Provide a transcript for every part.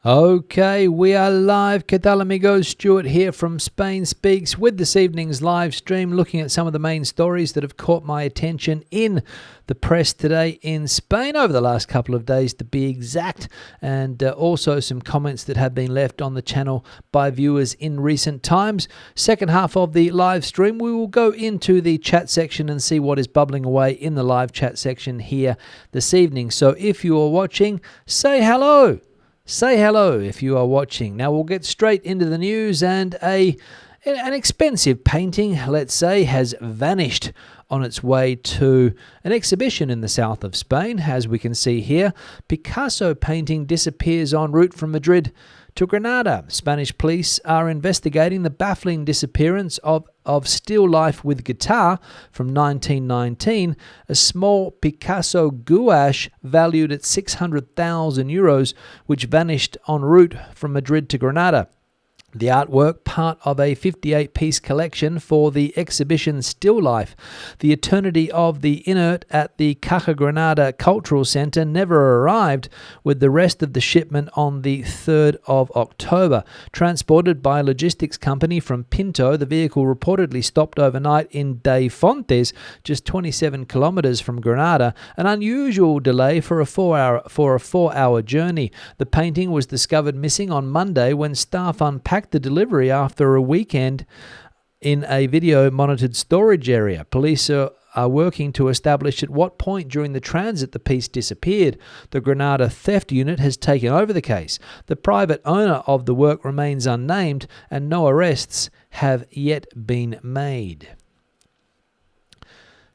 Okay, we are live. ¿Qué tal, amigos? Stuart here from Spain Speaks with this evening's live stream, looking at some of the main stories that have caught my attention in the press today in Spain over the last couple of days, to be exact, and also some comments that have been left on the channel by viewers in recent times. Second half of the live stream, we will go into the chat section and see what is bubbling away in the live chat section here this evening. So if you are watching, say hello. Say hello if you are watching. Now we'll get straight into the news, and an expensive painting, let's say, has vanished on its way to an exhibition in the south of Spain. As we can see here, Picasso painting disappears en route from Madrid to Granada. Spanish police are investigating the baffling disappearance of still life with guitar from 1919, a small Picasso gouache valued at 600,000 euros, which vanished en route from Madrid to Granada. The artwork, part of a 58-piece collection for the exhibition Still Life, The Eternity of the Inert at the Caja Granada Cultural Centre, never arrived, with the rest of the shipment on the 3rd of October. Transported by a logistics company from Pinto, the vehicle reportedly stopped overnight in De Fontes, just 27 kilometres from Granada, an unusual delay for a four-hour journey. The painting was discovered missing on Monday when staff unpacked the delivery after a weekend in a video-monitored storage area. Police are working to establish at what point during the transit the piece disappeared. The Granada Theft Unit has taken over the case. The private owner of the work remains unnamed, and no arrests have yet been made.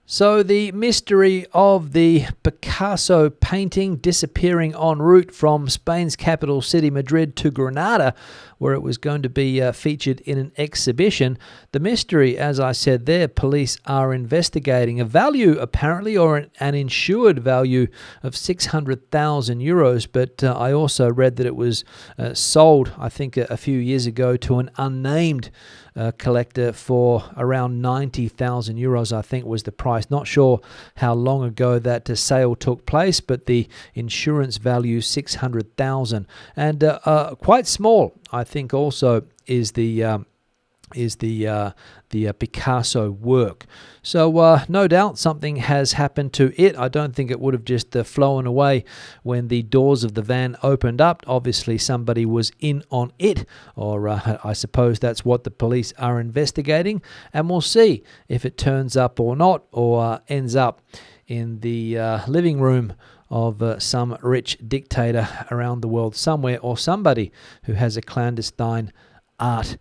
So the mystery of the Picasso painting disappearing en route from Spain's capital city, Madrid, to Granada, where it was going to be featured in an exhibition. The mystery, as I said there, police are investigating a value, apparently, or an insured value of 600,000 euros. But I also read that it was sold, I think, a few years ago to an unnamed collector for around 90,000 euros, I think was the price. Not sure how long ago that sale took place, but the insurance value 600,000, and quite small, I think, also is the Picasso work. So no doubt something has happened to it. I don't think it would have just flown away when the doors of the van opened up. Obviously somebody was in on it, or I suppose that's what the police are investigating, and we'll see if it turns up or not, or ends up in the living room of some rich dictator around the world somewhere, or somebody who has a clandestine art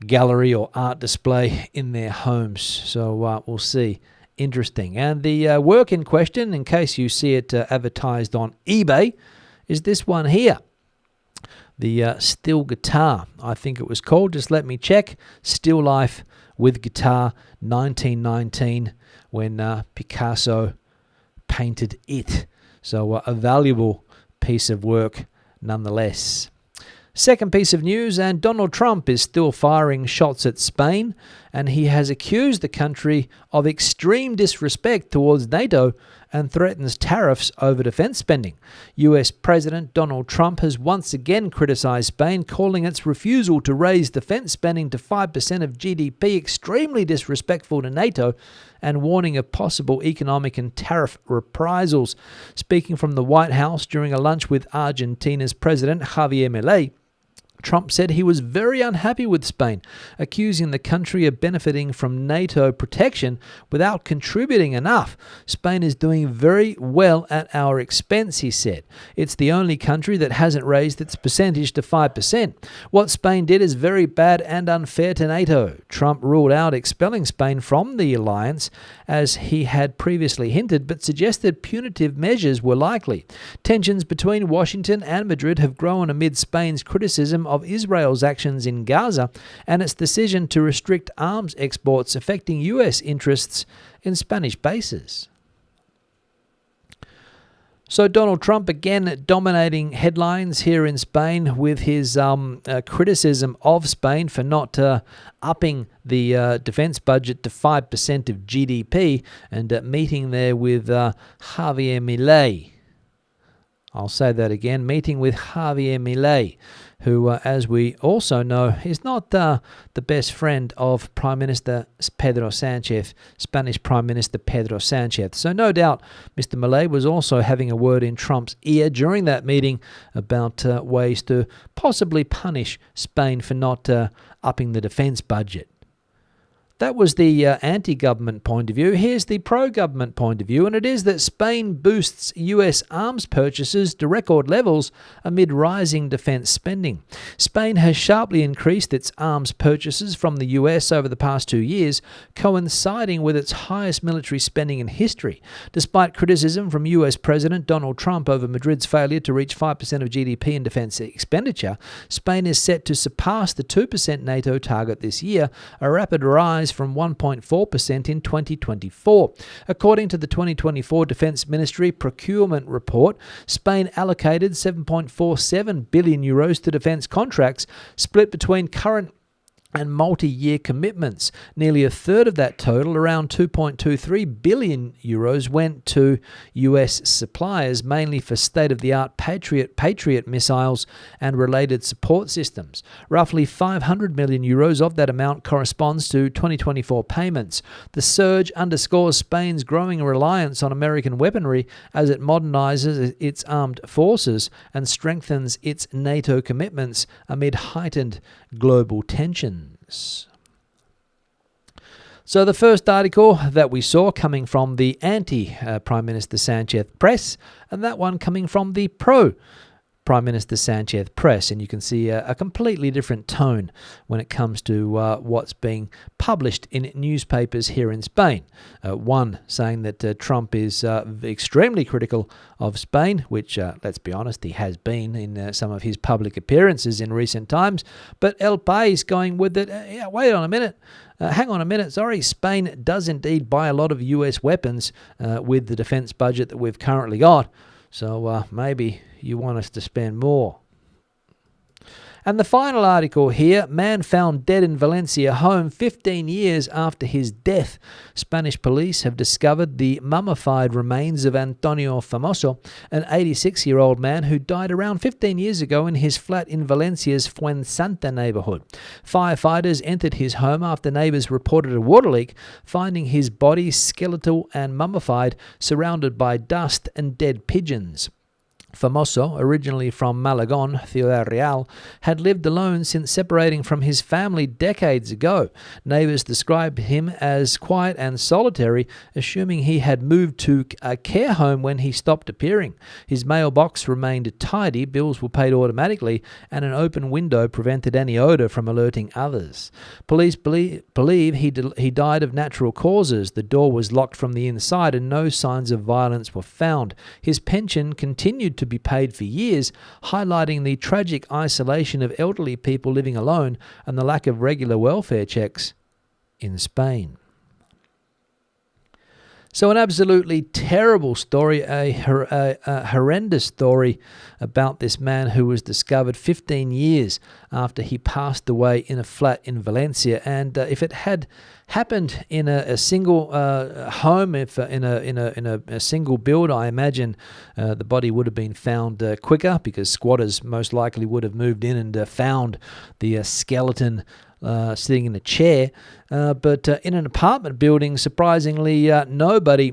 gallery or art display in their homes. So we'll see. Interesting. And the work in question, in case you see it advertised on eBay, is this one here. The Still Guitar, I think it was called. Just let me check. Still Life with Guitar, 1919, when Picasso painted it. So a valuable piece of work nonetheless. Second piece of news, and Donald Trump is still firing shots at Spain, and he has accused the country of extreme disrespect towards NATO and threatens tariffs over defense spending. US President Donald Trump has once again criticized Spain, calling its refusal to raise defense spending to 5% of GDP extremely disrespectful to NATO, and warning of possible economic and tariff reprisals. Speaking from the White House during a lunch with Argentina's President Javier Milei, Trump said he was very unhappy with Spain, accusing the country of benefiting from NATO protection without contributing enough. Spain is doing very well at our expense, he said. It's the only country that hasn't raised its percentage to 5%. What Spain did is very bad and unfair to NATO. Trump ruled out expelling Spain from the alliance, as he had previously hinted, but suggested punitive measures were likely. Tensions between Washington and Madrid have grown amid Spain's criticism of Israel's actions in Gaza and its decision to restrict arms exports, affecting US interests in Spanish bases. So Donald Trump again dominating headlines here in Spain with his criticism of Spain for not upping the defense budget to 5% of GDP, and meeting there with Javier Milei. I'll say that again, meeting with Javier Milei, who, as we also know, is not the best friend of Prime Minister Pedro Sánchez, Spanish Prime Minister Pedro Sánchez. So no doubt Mr. Milei was also having a word in Trump's ear during that meeting about ways to possibly punish Spain for not upping the defence budget. That was the anti-government point of view. Here's the pro-government point of view, and it is that Spain boosts US arms purchases to record levels amid rising defence spending. Spain has sharply increased its arms purchases from the US over the past 2 years, coinciding with its highest military spending in history. Despite criticism from US President Donald Trump over Madrid's failure to reach 5% of GDP in defence expenditure, Spain is set to surpass the 2% NATO target this year, a rapid rise from 1.4% in 2024. According to the 2024 Defence Ministry procurement report, Spain allocated €7.47 billion to defence contracts, split between current and multi-year commitments. Nearly a third of that total, around €2.23 billion, went to US suppliers, mainly for state-of-the-art Patriot missiles and related support systems. Roughly €500 million of that amount corresponds to 2024 payments. The surge underscores Spain's growing reliance on American weaponry as it modernizes its armed forces and strengthens its NATO commitments amid heightened global tensions. So the first article that we saw coming from the anti-Prime Minister Sánchez press, and that one coming from the pro-Prime Minister Sánchez press. And you can see a completely different tone when it comes to what's being published in newspapers here in Spain. One saying that Trump is extremely critical of Spain, which, let's be honest, he has been in some of his public appearances in recent times. But El País going with it, wait on a minute. Hang on a minute, sorry, Spain does indeed buy a lot of US weapons with the defence budget that we've currently got. So maybe you want us to spend more. And the final article here, man found dead in Valencia home 15 years after his death. Spanish police have discovered the mummified remains of Antonio Famoso, an 86-year-old man who died around 15 years ago in his flat in Valencia's Fuensanta neighbourhood. Firefighters entered his home after neighbours reported a water leak, finding his body skeletal and mummified, surrounded by dust and dead pigeons. Famoso, originally from Malagon, Ciudad Real, had lived alone since separating from his family decades ago. Neighbours described him as quiet and solitary, assuming he had moved to a care home when he stopped appearing. His mailbox remained tidy, bills were paid automatically, and an open window prevented any odour from alerting others. Police believe he died of natural causes. The door was locked from the inside and no signs of violence were found. His pension continued to be paid for years, highlighting the tragic isolation of elderly people living alone and the lack of regular welfare checks in Spain. So an absolutely terrible story, a horrendous story about this man who was discovered 15 years after he passed away in a flat in Valencia. And if it had happened in a single home, if in a single build, I imagine the body would have been found quicker, because squatters most likely would have moved in and found the skeleton sitting in a chair. But in an apartment building, surprisingly, nobody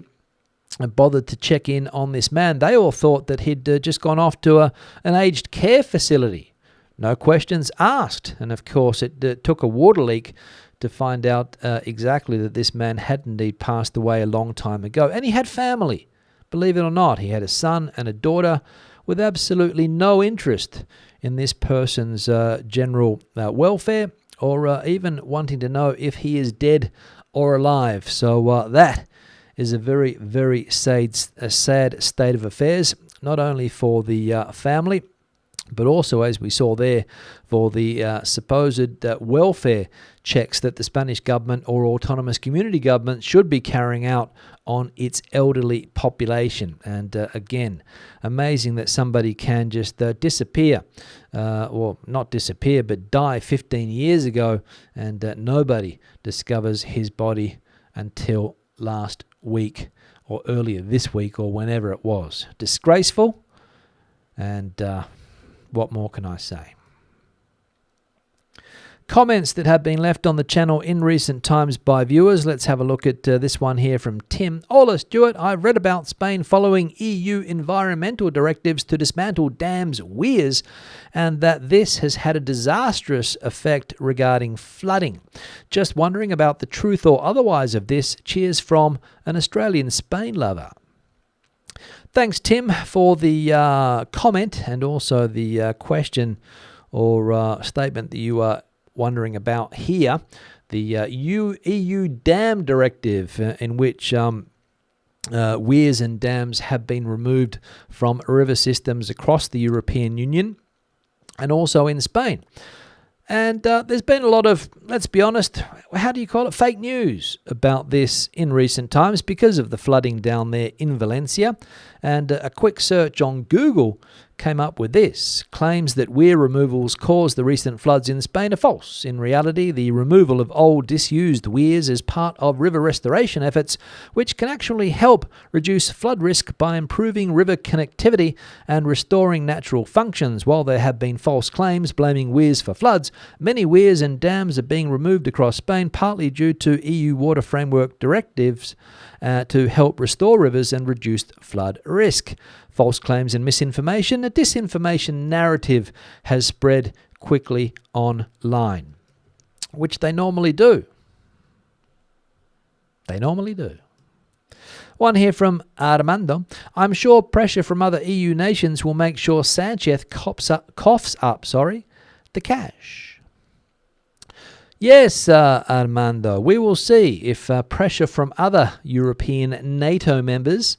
bothered to check in on this man. They all thought that he'd just gone off to an aged care facility. No questions asked. And of course, it took a water leak to find out exactly that this man had indeed passed away a long time ago. And he had family. Believe it or not, he had a son and a daughter with absolutely no interest in this person's general welfare, or even wanting to know if he is dead or alive. So that is a very, very sad state of affairs, not only for the family, but also, as we saw there, for the supposed welfare checks that the Spanish government or autonomous community government should be carrying out on its elderly population. And again, amazing that somebody can just disappear, or not disappear, but die 15 years ago, and nobody discovers his body until last week or earlier this week or whenever it was. Disgraceful. And what more can I say? Comments that have been left on the channel in recent times by viewers. Let's have a look at this one here from Tim. Hola, Stuart. I've read about Spain following EU environmental directives to dismantle dams' weirs, and that this has had a disastrous effect regarding flooding. Just wondering about the truth or otherwise of this. Cheers from an Australian Spain lover. Thanks, Tim, for the comment and also the question or statement that you are wondering about here. The EU dam directive in which weirs and dams have been removed from river systems across the European Union and also in Spain. And there's been a lot of, let's be honest, how do you call it, fake news about this in recent times because of the flooding down there in Valencia. And a quick search on Google came up with this. Claims that weir removals caused the recent floods in Spain are false. In reality, the removal of old disused weirs is part of river restoration efforts, which can actually help reduce flood risk by improving river connectivity and restoring natural functions. While there have been false claims blaming weirs for floods, many weirs and dams are being removed across Spain, partly due to EU water framework directives to help restore rivers and reduce flood risk. False claims and misinformation. A disinformation narrative has spread quickly online, which they normally do. They normally do. One here from Armando. I'm sure pressure from other EU nations will make sure Sanchez coughs up the cash. Yes, Armando, we will see if pressure from other European NATO members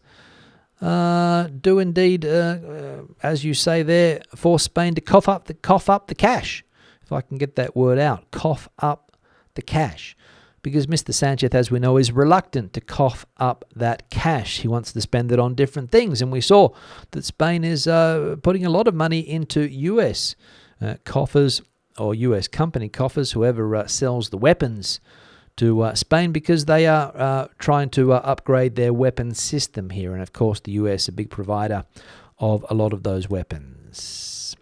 do indeed, as you say there, force Spain to cough up the cash. If I can get that word out, cough up the cash. Because Mr. Sanchez, as we know, is reluctant to cough up that cash. He wants to spend it on different things. And we saw that Spain is putting a lot of money into US coffers or US company coffers, whoever sells the weapons to Spain, because they are trying to upgrade their weapon system here. And of course, the US, a big provider of a lot of those weapons.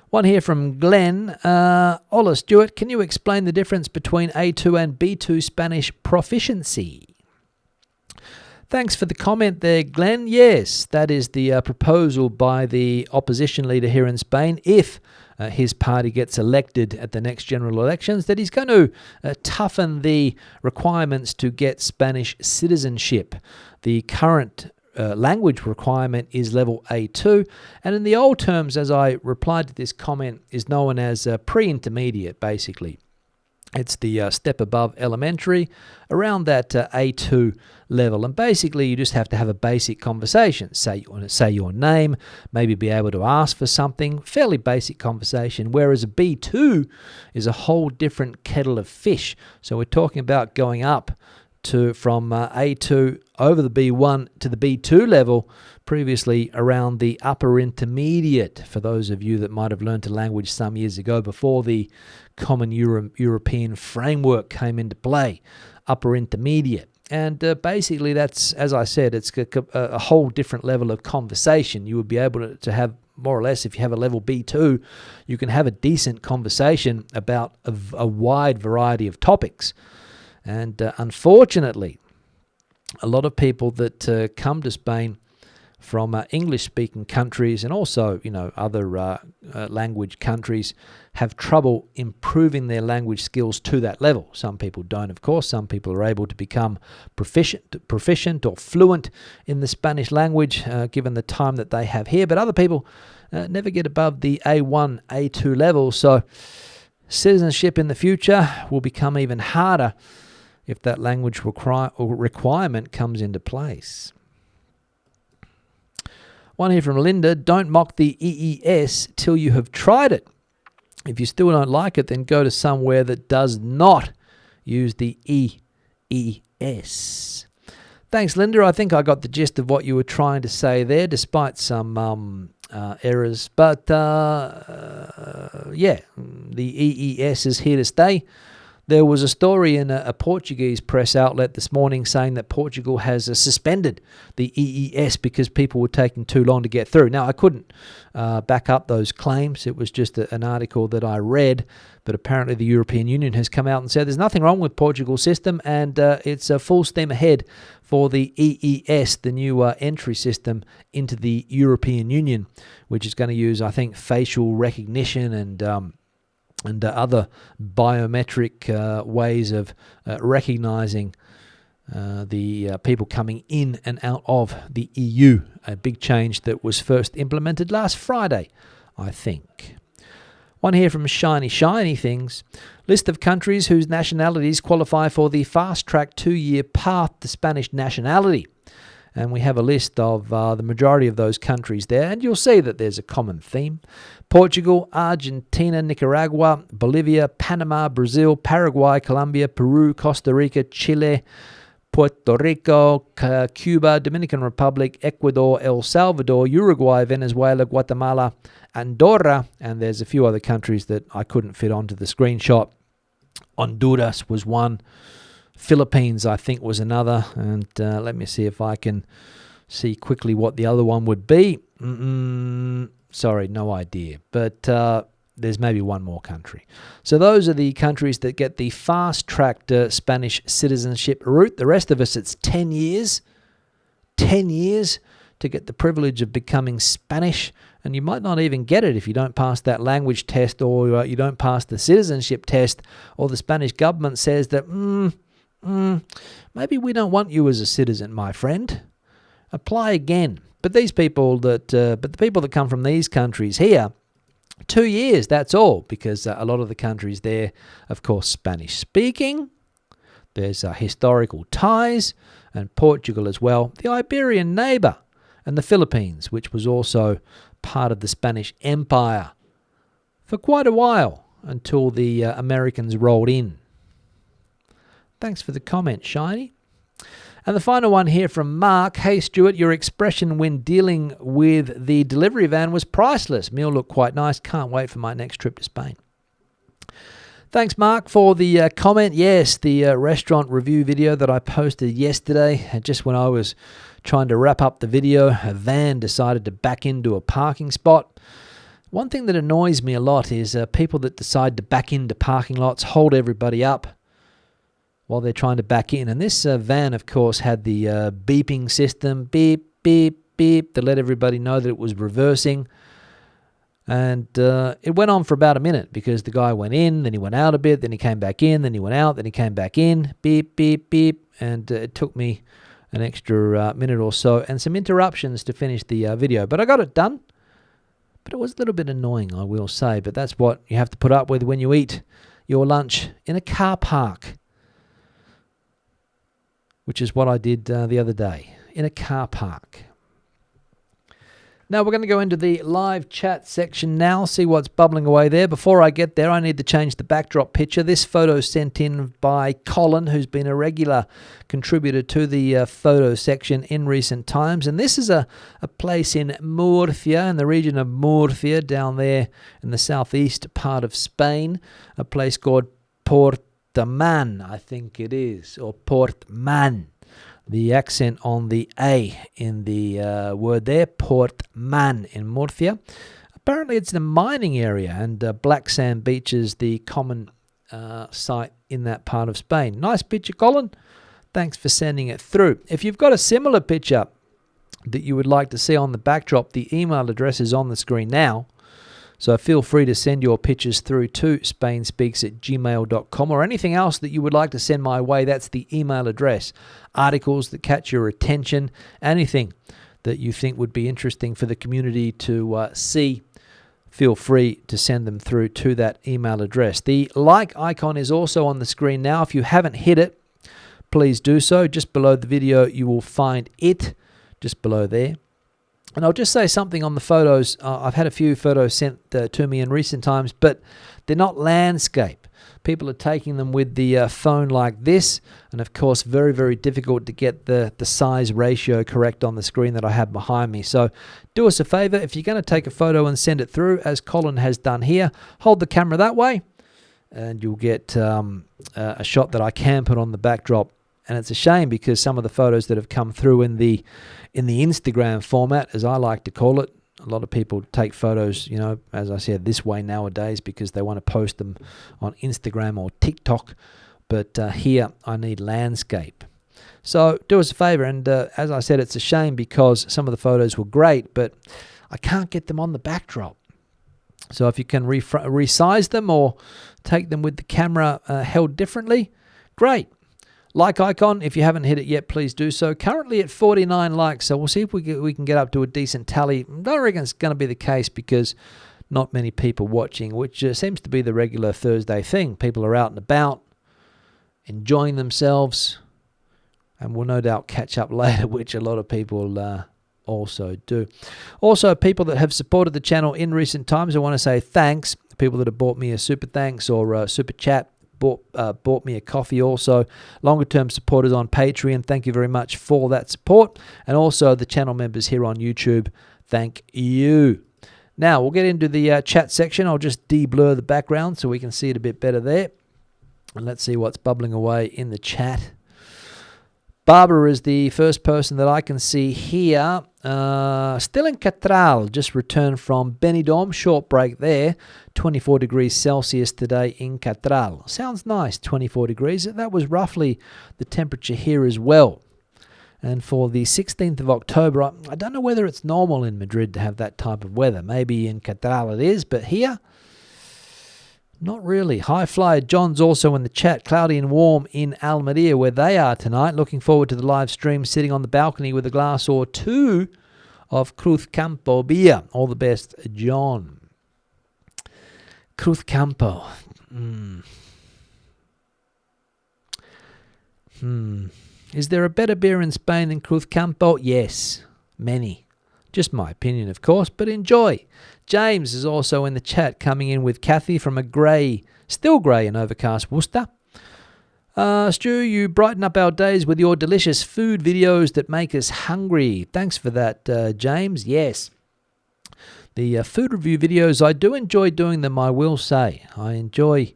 One here from Glenn. Hola, Stuart. Can you explain the difference between A2 and B2 Spanish proficiency? Thanks for the comment there, Glenn. Yes, that is the proposal by the opposition leader here in Spain. If his party gets elected at the next general elections, that he's going to toughen the requirements to get Spanish citizenship. The current language requirement is level A2, and in the old terms, as I replied to this comment, is known as pre-intermediate, basically. It's the step above elementary, around that A2 level. And basically, you just have to have a basic conversation. Say your name, maybe be able to ask for something. Fairly basic conversation. Whereas a B2 is a whole different kettle of fish. So we're talking about going up from A2 over the B1 to the B2 level, previously around the upper intermediate, for those of you that might have learned a language some years ago before the common European framework came into play, upper intermediate. And basically that's, as I said, it's a whole different level of conversation. You would be able to have, more or less, if you have a level B2, you can have a decent conversation about a wide variety of topics. And unfortunately, a lot of people that come to Spain from English-speaking countries and also, other language countries have trouble improving their language skills to that level. Some people don't, of course. Some people are able to become proficient or fluent in the Spanish language given the time that they have here. But other people never get above the A1, A2 level. So citizenship in the future will become even harder if that language requirement comes into place. One here from Linda. Don't mock the EES till you have tried it. If you still don't like it, then go to somewhere that does not use the EES. Thanks, Linda. I think I got the gist of what you were trying to say there, despite some errors. But, yeah, the EES is here to stay. There was a story in a Portuguese press outlet this morning saying that Portugal has suspended the EES because people were taking too long to get through. Now, I couldn't back up those claims. It was just an article that I read, but apparently the European Union has come out and said there's nothing wrong with Portugal's system, and it's a full steam ahead for the EES, the new entry system into the European Union, which is going to use, I think, facial recognition and other biometric ways of recognizing the people coming in and out of the EU. A big change that was first implemented last Friday, I think. One here from Shiny Things. List of countries whose nationalities qualify for the fast-track 2-year path to Spanish nationality. And we have a list of the majority of those countries there, and you'll see that there's a common theme. Portugal, Argentina, Nicaragua, Bolivia, Panama, Brazil, Paraguay, Colombia, Peru, Costa Rica, Chile, Puerto Rico, Cuba, Dominican Republic, Ecuador, El Salvador, Uruguay, Venezuela, Guatemala, Andorra, and there's a few other countries that I couldn't fit onto the screenshot. Honduras was one. Philippines, I think, was another. And let me see if I can see quickly what the other one would be. Sorry, no idea. But there's maybe one more country. So those are the countries that get the fast-tracked Spanish citizenship route. The rest of us, it's 10 years. 10 years to get the privilege of becoming Spanish. And you might not even get it if you don't pass that language test, or you don't pass the citizenship test, or the Spanish government says that, maybe we don't want you as a citizen, my friend. Apply again. But the people that come from these countries here, 2 years, that's all, because a lot of the countries there, of course, Spanish speaking. There's historical ties, and Portugal as well, the Iberian neighbor, and the Philippines, which was also part of the Spanish Empire for quite a while until the Americans rolled in. Thanks for the comment, Shiny. And the final one here from Mark. Hey, Stuart, your expression when dealing with the delivery van was priceless. Meal looked quite nice. Can't wait for my next trip to Spain. Thanks, Mark, for the comment. Yes, the restaurant review video that I posted yesterday, just when I was trying to wrap up the video, a van decided to back into a parking spot. One thing that annoys me a lot is people that decide to back into parking lots, hold everybody up while they're trying to back in. And this van, of course, had the beeping system, beep, beep, beep, to let everybody know that it was reversing. And it went on for about a minute because the guy went in, then he went out a bit, then he came back in, then he went out, then he came back in, beep, beep, beep. And it took me an extra minute or so and some interruptions to finish the video. But I got it done. But it was a little bit annoying, I will say. But that's what you have to put up with when you eat your lunch in a car park, which is what I did the other day, in a car park. Now we're going to go into the live chat section now, see what's bubbling away there. Before I get there, I need to change the backdrop picture. This photo sent in by Colin, who's been a regular contributor to the photo section in recent times. And this is a place in Murcia, in the region of Murcia, down there in the southeast part of Spain, a place called Portman, I think it is, or Portman. The accent on the A in the word there, Portman in Murcia. Apparently it's a mining area, and Black Sand Beach is the common site in that part of Spain. Nice picture, Colin. Thanks for sending it through. If you've got a similar picture that you would like to see on the backdrop, the email address is on the screen now. So feel free to send your pictures through to spainspeaks@gmail.com, or anything else that you would like to send my way. That's the email address. Articles that catch your attention, anything that you think would be interesting for the community to see, feel free to send them through to that email address. The like icon is also on the screen now. If you haven't hit it, please do so. Just below the video, you will find it, just below there. And I'll just say something on the photos. I've had a few photos sent to me in recent times, but they're not landscape. People are taking them with the phone like this, and of course very, very difficult to get the size ratio correct on the screen that I have behind me. So do us a favor, if you're going to take a photo and send it through, as Colin has done here, hold the camera that way, and you'll get a shot that I can put on the backdrop. And it's a shame because some of the photos that have come through in the Instagram format, as I like to call it, a lot of people take photos, you know, as I said, this way nowadays because they want to post them on Instagram or TikTok. But here I need landscape. So do us a favor. And as I said, it's a shame because some of the photos were great, but I can't get them on the backdrop. So if you can resize them or take them with the camera held differently, great. Like icon, if you haven't hit it yet, please do so. Currently at 49 likes, so we'll see if we can get up to a decent tally. I don't reckon it's going to be the case because not many people watching, which seems to be the regular Thursday thing. People are out and about, enjoying themselves, and we'll no doubt catch up later, which a lot of people also do. Also, people that have supported the channel in recent times, I want to say thanks. People that have bought me a super thanks or a super chat, bought me a coffee also. Longer term supporters on Patreon, thank you very much for that support. And also the channel members here on YouTube, thank you. Now we'll get into the chat section. I'll just de-blur the background so we can see it a bit better there. And let's see what's bubbling away in the chat. Barbara is the first person that I can see here. Still in Catral, just returned from Benidorm. Short break there. 24 degrees Celsius today in Catral. Sounds nice, 24 degrees. That was roughly the temperature here as well. And for the 16th of October, I don't know whether it's normal in Madrid to have that type of weather. Maybe in Catral it is, but here, not really. High Flyer John's also in the chat. Cloudy and warm in Almeria where they are tonight. Looking forward to the live stream, sitting on the balcony with a glass or two of Cruz Campo beer. All the best, John. Cruz Campo. Is there a better beer in Spain than Cruz Campo? Yes, many. Just my opinion, of course, but enjoy. James is also in the chat, coming in with Kathy from a grey, still grey and overcast Worcester. Stu, you brighten up our days with your delicious food videos that make us hungry. Thanks for that, James. Yes, the food review videos, I do enjoy doing them, I will say. I enjoy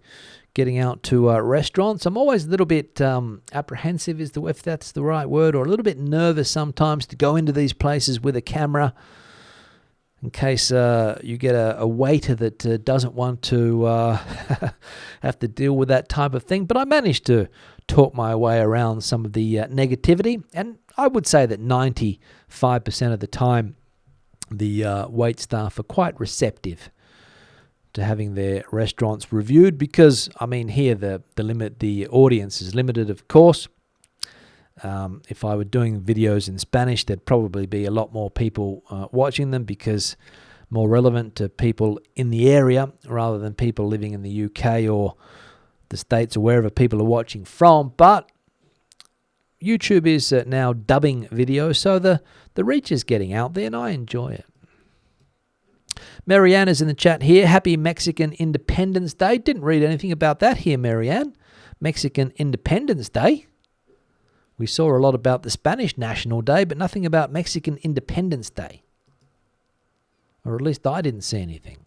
getting out to restaurants. I'm always a little bit apprehensive, if that's the right word, or a little bit nervous sometimes to go into these places with a camera in case you get a waiter that doesn't want to have to deal with that type of thing. But I managed to talk my way around some of the negativity, and I would say that 95% of the time the wait staff are quite receptive to having their restaurants reviewed because, I mean, here the audience is limited, of course. If I were doing videos in Spanish, there'd probably be a lot more people watching them because more relevant to people in the area rather than people living in the UK or the States or wherever people are watching from. But YouTube is now dubbing videos, so the reach is getting out there and I enjoy it. Marianne is in the chat here. Happy Mexican Independence Day. Didn't read anything about that here, Marianne. Mexican Independence Day. We saw a lot about the Spanish National Day, but nothing about Mexican Independence Day. Or at least I didn't see anything.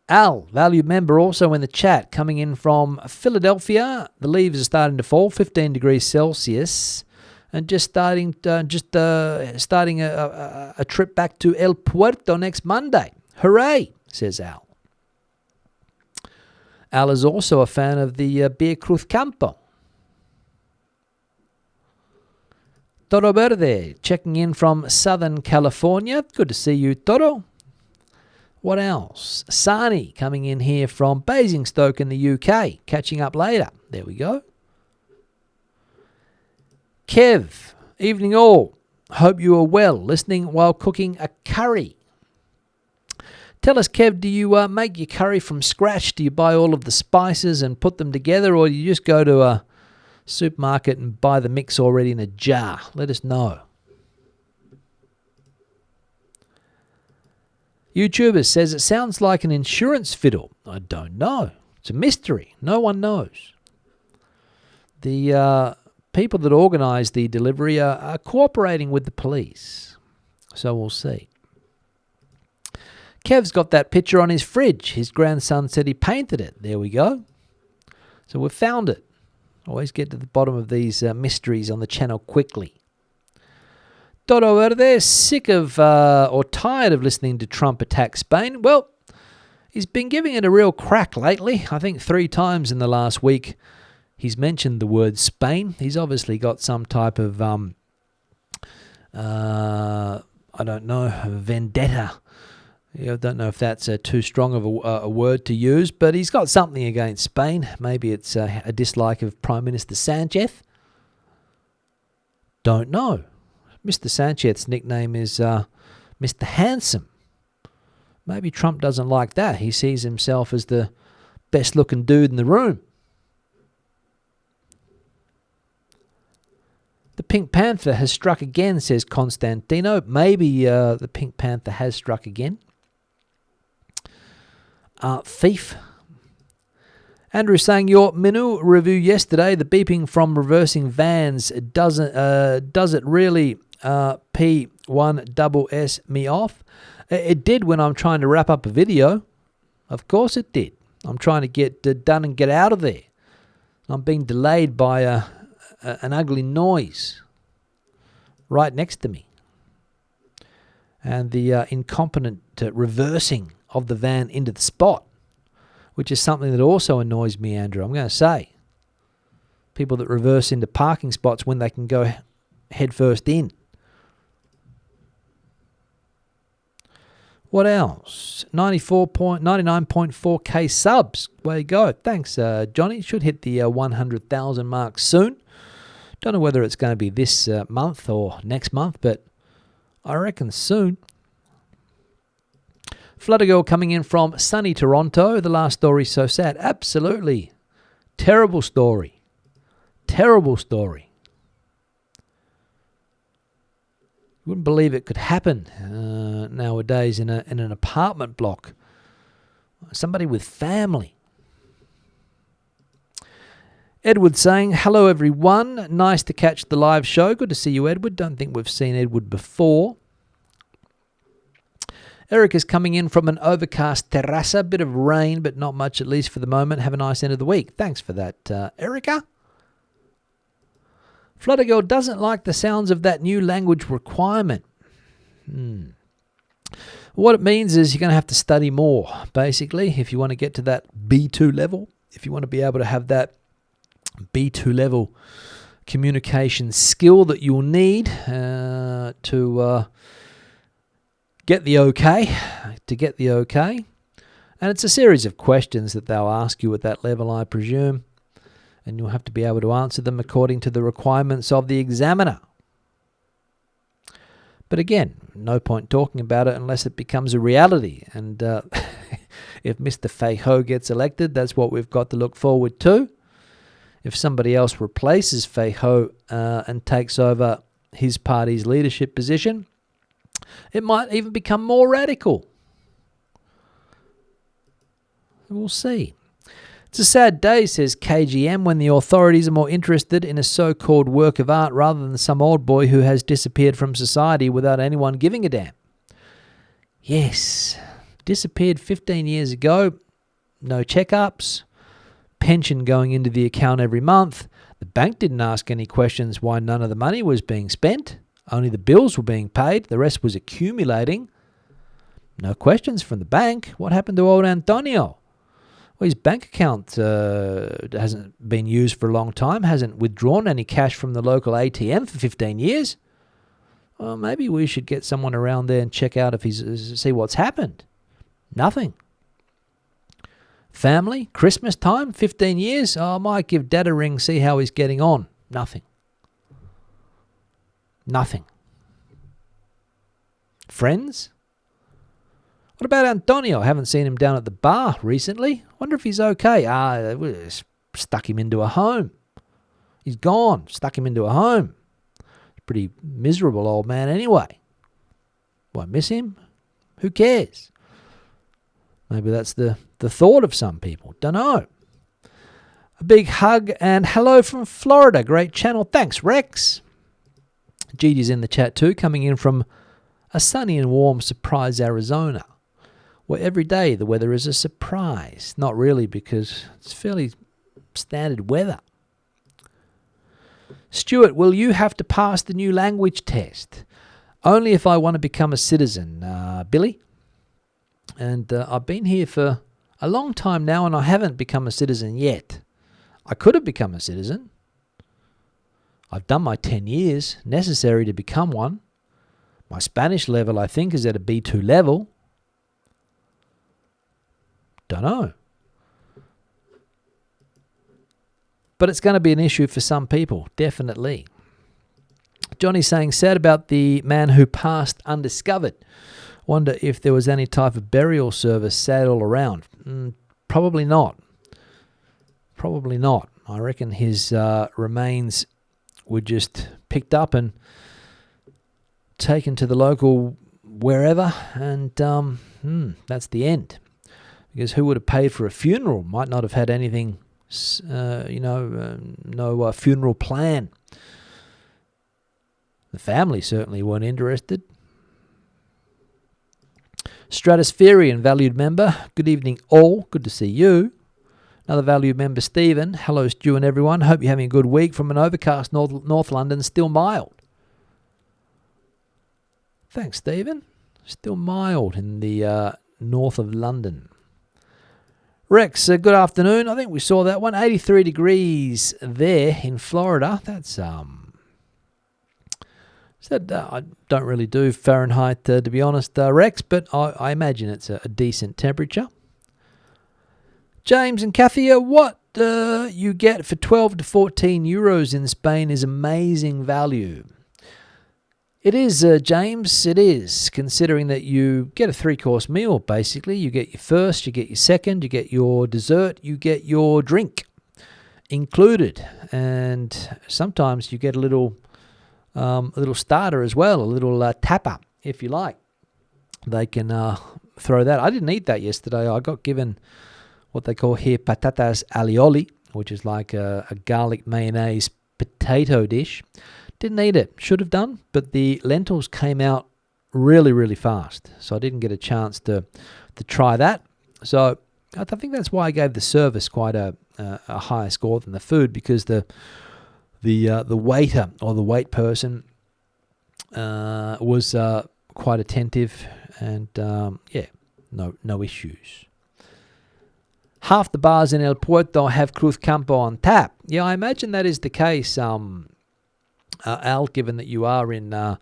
Al, valued member, also in the chat, coming in from Philadelphia. The leaves are starting to fall, 15 degrees Celsius. And just starting a trip back to El Puerto next Monday. Hooray, says Al. Al is also a fan of the beer Cruz Campo. Toro Verde, checking in from Southern California. Good to see you, Toro. What else? Sani coming in here from Basingstoke in the UK. Catching up later. There we go. Kev, evening all. Hope you are well. Listening while cooking a curry. Tell us, Kev, do you make your curry from scratch? Do you buy all of the spices and put them together, or do you just go to a supermarket and buy the mix already in a jar? Let us know. YouTuber says it sounds like an insurance fiddle. I don't know. It's a mystery. No one knows. The people that organise the delivery are cooperating with the police. So we'll see. Kev's got that picture on his fridge. His grandson said he painted it. There we go. So we've found it. Always get to the bottom of these mysteries on the channel quickly. Dodo Verde, sick of or tired of listening to Trump attack Spain? Well, he's been giving it a real crack lately. I think 3 times in the last week he's mentioned the word Spain. He's obviously got some type of, I don't know, vendetta. I don't know if that's too strong of a word to use, but he's got something against Spain. Maybe it's a dislike of Prime Minister Sanchez. Don't know. Mr. Sanchez's nickname is Mr. Handsome. Maybe Trump doesn't like that. He sees himself as the best-looking dude in the room. The Pink Panther has struck again, says Constantino. Maybe the Pink Panther has struck again. Thief. Andrew saying your menu review yesterday, the beeping from reversing vans, does it really P1SS me off? It did when I'm trying to wrap up a video. Of course it did. I'm trying to get done and get out of there. I'm being delayed by an ugly noise right next to me. And the incompetent reversing of the van into the spot, which is something that also annoys me, Andrew. I'm going to say. People that reverse into parking spots when they can go head first in. What else? 99.4k subs. Way to go. Thanks, Johnny. Should hit the 100,000 mark soon. Don't know whether it's going to be this month or next month, but I reckon soon. Fluttergirl coming in from sunny Toronto. The last story so sad. Absolutely. Terrible story. Terrible story. You wouldn't believe it could happen nowadays in an apartment block. Somebody with family. Edward saying, hello everyone. Nice to catch the live show. Good to see you, Edward. Don't think we've seen Edward before. Eric is coming in from an overcast terraza. Bit of rain, but not much, at least for the moment. Have a nice end of the week. Thanks for that, Erica. Fluttergirl doesn't like the sounds of that new language requirement. What it means is you're going to have to study more, basically, if you want to get to that B2 level. If you want to be able to have that B2 level communication skill that you'll need to get the okay. And it's a series of questions that they'll ask you at that level, I presume. And you'll have to be able to answer them according to the requirements of the examiner. But again, no point talking about it unless it becomes a reality. And if Mr. Feijóo gets elected, that's what we've got to look forward to. If somebody else replaces Feijóo and takes over his party's leadership position, it might even become more radical. We'll see. It's a sad day, says KGM, when the authorities are more interested in a so-called work of art rather than some old boy who has disappeared from society without anyone giving a damn. Yes, disappeared 15 years ago, no checkups, pension going into the account every month. The bank didn't ask any questions why none of the money was being spent. Only the bills were being paid. The rest was accumulating. No questions from the bank. What happened to old Antonio? Well, his bank account hasn't been used for a long time, hasn't withdrawn any cash from the local ATM for 15 years. Well, maybe we should get someone around there and check out see what's happened. Nothing. Family, Christmas time, 15 years. Oh, I might give Dad a ring, see how he's getting on. Nothing. Nothing. Friends? What about Antonio? I haven't seen him down at the bar recently. Wonder if he's okay. We stuck him into a home. He's gone. Stuck him into a home. Pretty miserable old man anyway. Do I miss him? Who cares? Maybe that's the thought of some people. Don't know. A big hug and hello from Florida. Great channel. Thanks, Rex. Gigi's in the chat too, coming in from a sunny and warm Surprise, Arizona. Well, every day the weather is a surprise. Not really, because it's fairly standard weather. Stuart, will you have to pass the new language test? Only if I want to become a citizen, Billy. And I've been here for a long time now, and I haven't become a citizen yet. I could have become a citizen. I've done my 10 years necessary to become one. My Spanish level, I think, is at a B2 level. Don't know. But it's going to be an issue for some people, definitely. Johnny's saying, sad about the man who passed undiscovered. Wonder if there was any type of burial service sad all around. Probably not. Probably not. I reckon his remains were just picked up and taken to the local wherever, and that's the end. Because who would have paid for a funeral? Might not have had anything, no funeral plan. The family certainly weren't interested. Stratospherian, valued member. Good evening all. Good to see you. Another valued member, Stephen. Hello, Stu and everyone. Hope you're having a good week from an overcast North London. Still mild. Thanks, Stephen. Still mild in the north of London. Rex, good afternoon. I think we saw that one. 83 degrees there in Florida. That's I don't really do Fahrenheit, to be honest, Rex, but I imagine it's a decent temperature. James and Kathy, what you get for 12 to 14 euros in Spain is amazing value. It is, James, it is, considering that you get a 3-course meal, basically. You get your first, you get your second, you get your dessert, you get your drink included. And sometimes you get a little starter as well, a little tapper, if you like. They can throw that. I didn't eat that yesterday. I got given what they call here patatas alioli, which is like a garlic mayonnaise potato dish. Didn't eat it. Should have done, but the lentils came out really, really fast, so I didn't get a chance to try that. So I think that's why I gave the service quite a higher score than the food, because the waiter or the wait person was quite attentive, and no issues. Half the bars in El Puerto have Cruz Campo on tap. Yeah, I imagine that is the case, Al, given that you are in the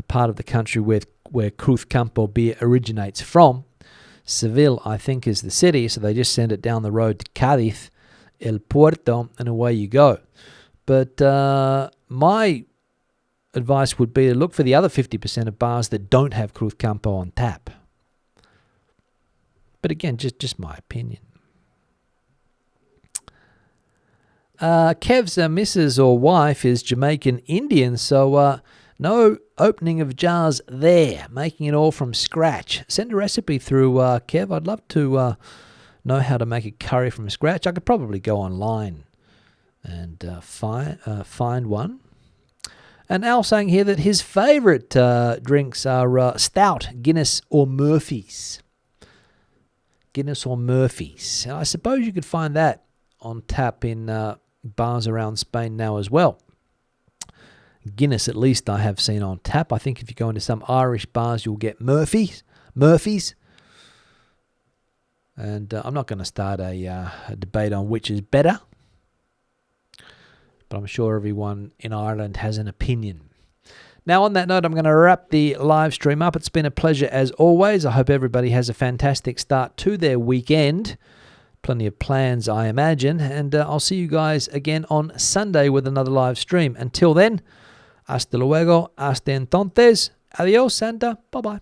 part of the country where Cruz Campo beer originates from. Seville, I think, is the city, so they just send it down the road to Cádiz, El Puerto, and away you go. But my advice would be to look for the other 50% of bars that don't have Cruz Campo on tap. But again, just my opinion. Kev's missus or wife is Jamaican Indian, so no opening of jars there, making it all from scratch. Send a recipe through, Kev. I'd love to know how to make a curry from scratch. I could probably go online and find one. And Al saying here that his favourite drinks are stout, Guinness or Murphy's. Guinness or Murphy's. And I suppose you could find that on tap in bars around Spain now as well. Guinness, at least, I have seen on tap. I think if you go into some Irish bars, you'll get Murphy's. And I'm not going to start a debate on which is better, but I'm sure everyone in Ireland has an opinion. Now, on that note, I'm going to wrap the live stream up. It's been a pleasure as always. I hope everybody has a fantastic start to their weekend. Plenty of plans, I imagine. And I'll see you guys again on Sunday with another live stream. Until then, hasta luego, hasta entonces. Adios, Santa. Bye-bye.